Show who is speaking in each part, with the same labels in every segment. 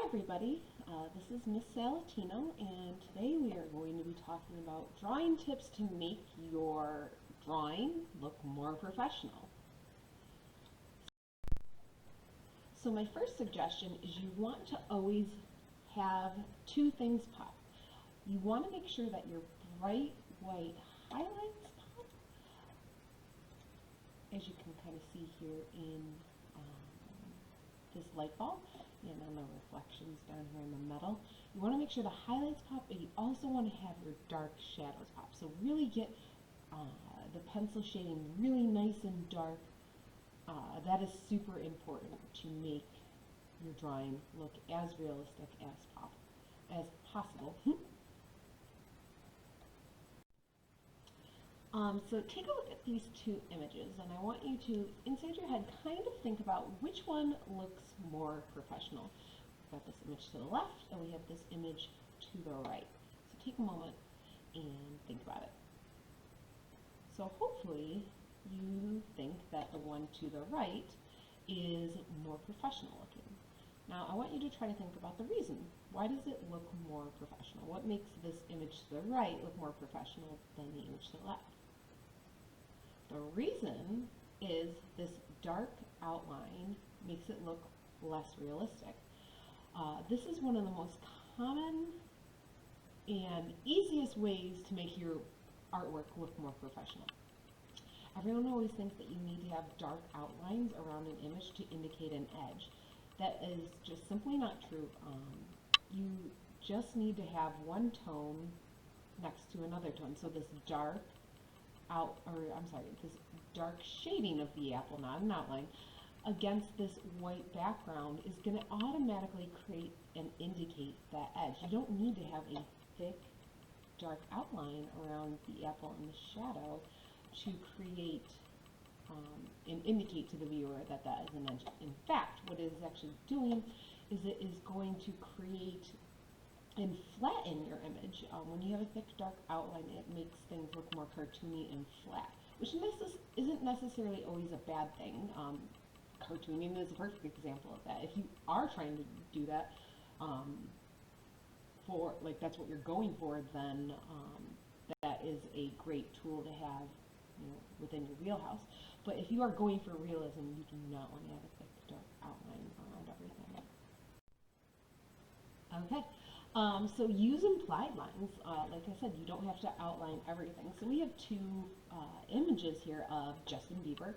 Speaker 1: everybody, this is Miss Salatino, and today we are going to be talking about drawing tips to make your drawing look more professional. So my first suggestion is you want to always have two things pop. You want to make sure that your bright white highlights pop, as you can kind of see here in this light bulb and on the reflections down here in the metal. You want to make sure the highlights pop, but you also want to have your dark shadows pop. So really get the pencil shading really nice and dark. That is super important to make your drawing look as realistic as possible. So take a look at these two images, and I want you to, inside your head, kind of think about which one looks more professional. We've got this image to the left, and we have this image to the right. So take a moment and think about it. So hopefully you think that the one to the right is more professional looking. Now I want you to try to think about the reason. Why does it look more professional? What makes this image to the right look more professional than the image to the left? The reason is this dark outline makes it look less realistic. This is one of the most common and easiest ways to make your artwork look more professional. Everyone always thinks that you need to have dark outlines around an image to indicate an edge. That is just simply not true. You just need to have one tone next to another tone. So this dark this dark shading of the apple, not an outline, against this white background is going to automatically create and indicate that edge. You don't need to have a thick, dark outline around the apple and the shadow to create and indicate to the viewer that that is an edge. In fact, what it is actually doing is it is going to create and flatten your image. When you have a thick, dark outline, it makes things look more cartoony and flat, which isn't necessarily always a bad thing. Cartooning is a perfect example of that. If you are trying to do that, that's what you're going for, then that is a great tool to have, within your wheelhouse. But if you are going for realism, you do not want to have a thick, dark outline around everything. Okay. So use implied lines. Like I said, you don't have to outline everything. So we have two images here of Justin Bieber.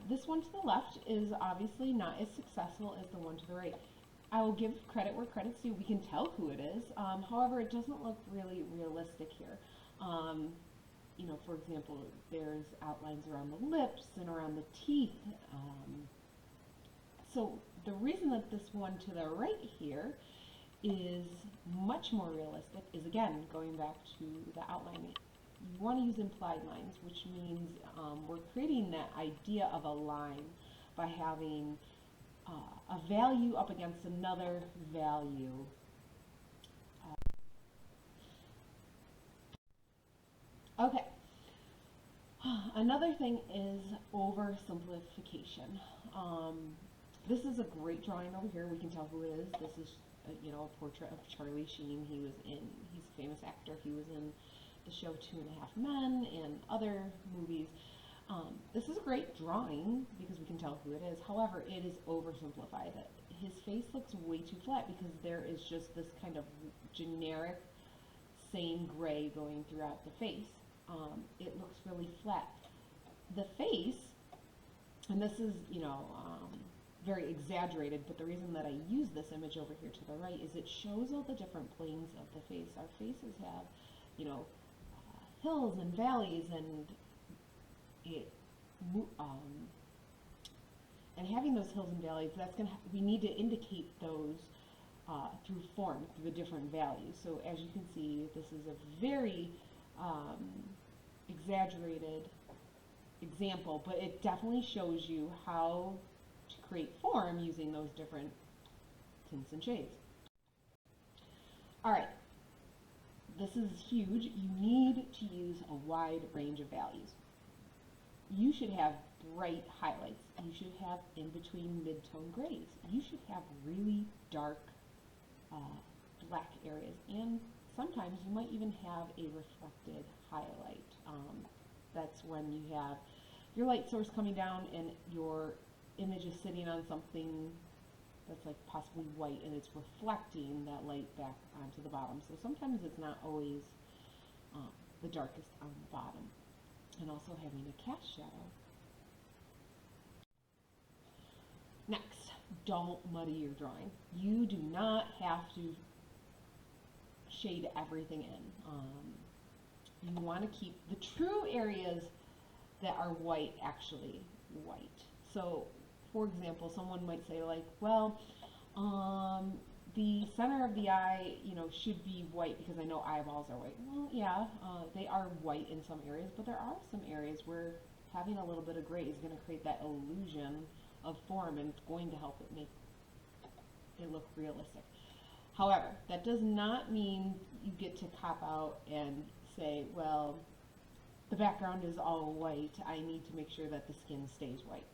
Speaker 1: This one to the left is obviously not as successful as the one to the right. I will give credit where credit's due. We can tell who it is. However, it doesn't look really realistic here. For example, there's outlines around the lips and around the teeth. So the reason that this one to the right here is much more realistic is, again, going back to the outline. You want to use implied lines, which means we're creating that idea of a line by having a value up against another value. Okay. Another thing is oversimplification. This is a great drawing over here. We can tell who it is. This is, a portrait of Charlie Sheen. He's a famous actor. He was in the show 2.5 Men and other movies. This is a great drawing because we can tell who it is. However, it is oversimplified. His face looks way too flat because there is just this kind of generic same gray going throughout the face. It looks really flat. The face, and this is, very exaggerated, but the reason that I use this image over here to the right is it shows all the different planes of the face. Our faces have, hills and valleys, and having those hills and valleys, we need to indicate those through form, through the different values. So as you can see, this is a very exaggerated example, but it definitely shows you how to create form using those different tints and shades. Alright, this is huge. You need to use a wide range of values. You should have bright highlights. You should have in between mid-tone grays. You should have really dark black areas, and sometimes you might even have a reflected highlight. That's when you have your light source coming down and your image is sitting on something that's like possibly white, and it's reflecting that light back onto the bottom. So sometimes it's not always the darkest on the bottom. And also having a cast shadow. Next, don't muddy your drawing. You do not have to shade everything in. You want to keep the true areas that are white actually white. So, for example, someone might say like, well, the center of the eye, should be white because I know eyeballs are white. Well, yeah, they are white in some areas, but there are some areas where having a little bit of gray is going to create that illusion of form, and it's going to help it make it look realistic. However, that does not mean you get to cop out and say, well, the background is all white, I need to make sure that the skin stays white.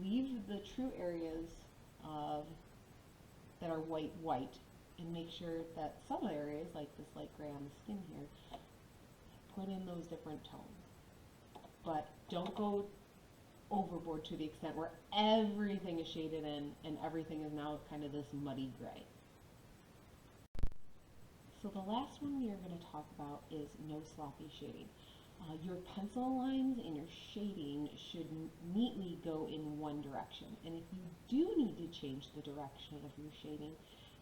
Speaker 1: Leave the true areas that are white, and make sure that some areas, like this light gray on the skin here, put in those different tones. But don't go overboard to the extent where everything is shaded in and everything is now kind of this muddy gray. So the last one we are going to talk about is no sloppy shading. Your pencil lines and your shading should neatly go in one direction. And if you do need to change the direction of your shading,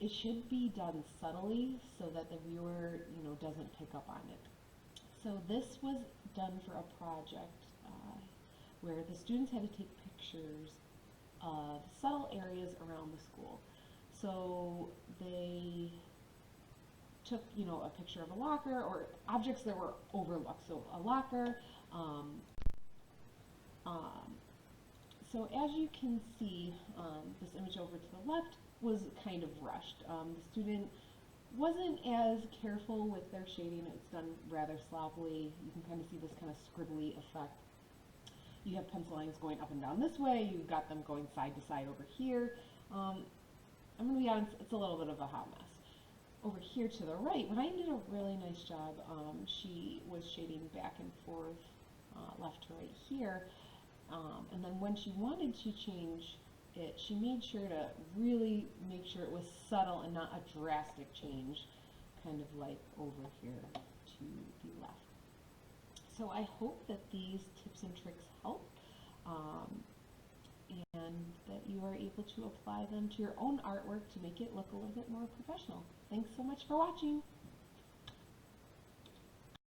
Speaker 1: it should be done subtly so that the viewer, doesn't pick up on it. So this was done for a project where the students had to take pictures of subtle areas around the school. So they took, a picture of a locker or objects that were overlooked. So a locker. So as you can see, this image over to the left was kind of rushed. The student wasn't as careful with their shading. It's done rather sloppily. You can kind of see this kind of scribbly effect. You have pencil lines going up and down this way. You've got them going side to side over here. I'm going to be honest, it's a little bit of a hot mess. Over here to the right, Ryan did a really nice job. She was shading back and forth, left to right here. And then when she wanted to change it, she made sure to really make sure it was subtle and not a drastic change, kind of like over here to the left. So I hope that these tips and tricks help, and that you are able to apply them to your own artwork to make it look a little bit more professional. Thanks so much for watching.